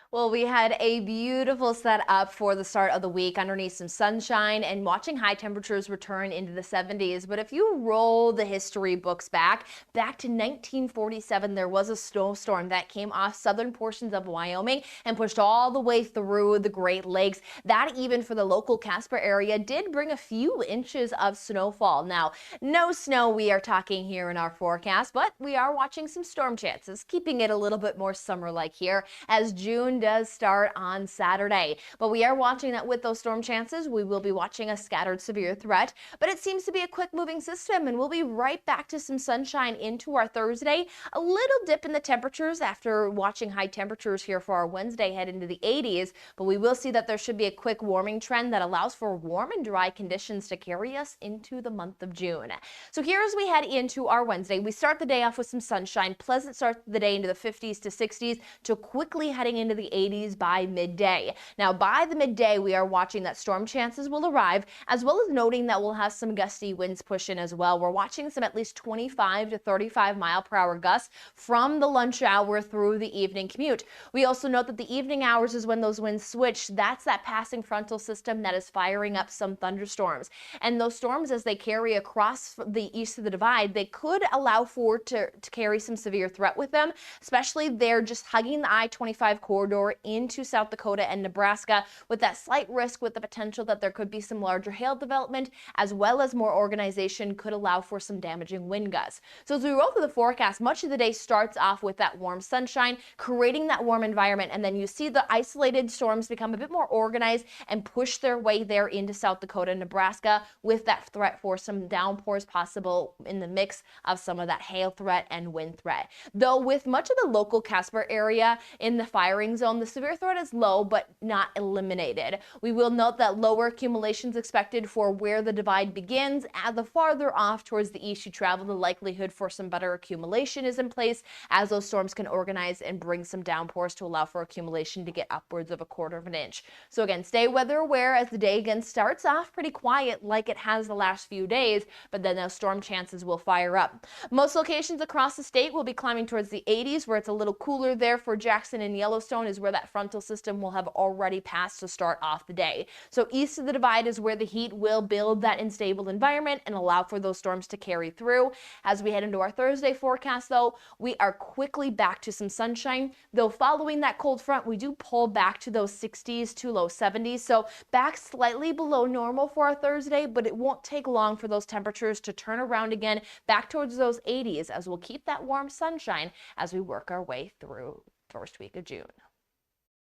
Well, we had a beautiful setup for the start of the week underneath some sunshine and watching high temperatures return into the 70s. But if you roll the history books back to 1947, there was a snowstorm that came off southern portions of Wyoming and pushed all the way through the Great Lakes. That, even for the local Casper area, did bring a few inches of snowfall. Now, no snow we are talking here in our forecast, but we are watching some storm chances, keeping it a little bit more summer-like here as June does start on Saturday. But we are watching that with those storm chances. We will be watching a scattered severe threat, but it seems to be a quick moving system, and we'll be right back to some sunshine into our Thursday. A little dip in the temperatures after watching high temperatures here for our Wednesday head into the 80s, but we will see that there should be a quick warming trend that allows for warm and dry conditions to carry us into the month of June. So here as we head into our Wednesday, we start the day off with some sunshine, pleasant start to the day into the 50s to 60s to quickly heading into the 80s by midday. Now by the midday, we are watching that storm chances will arrive, as well as noting that we'll have some gusty winds push in as well. We're watching some at least 25 to 35 mile per hour gusts from the lunch hour through the evening commute. We also note that the evening hours is when those winds switch. That's that passing frontal system that is firing up some thunderstorms. And those storms, as they carry across the east of the divide, they could allow for to carry some severe threat with them, especially they're just hugging the I-25 corridor into South Dakota and Nebraska, with that slight risk with the potential that there could be some larger hail development, as well as more organization could allow for some damaging wind gusts. So as we roll through the forecast, much of the day starts off with that warm sunshine, creating that warm environment, and then you see the isolated storms become a bit more organized and push their way there into South Dakota and Nebraska, with that threat for some downpours possible in the mix of some of that hail threat and wind threat. Though with much of the local Casper area in the firing zone, the severe threat is low but not eliminated. We will note that lower accumulations expected for where the divide begins. As the farther off towards the east you travel, the likelihood for some better accumulation is in place, as those storms can organize and bring some downpours to allow for accumulation to get upwards of 1/4 of an inch. So again, stay weather aware as the day again starts off pretty quiet like it has the last few days, but then those storm chances will fire up. Most locations across the state will be climbing towards the 80s, where it's a little cooler there for Jackson and Yellowstone is where that frontal system will have already passed to start off the day. So east of the divide is where the heat will build that unstable environment and allow for those storms to carry through. As we head into our Thursday forecast, though, we are quickly back to some sunshine. Though following that cold front, we do pull back to those 60s to low 70s. So back slightly below normal for our Thursday, but it won't take long for those temperatures to turn around again back towards those 80s, as we'll keep that warm sunshine as we work our way through first week of June.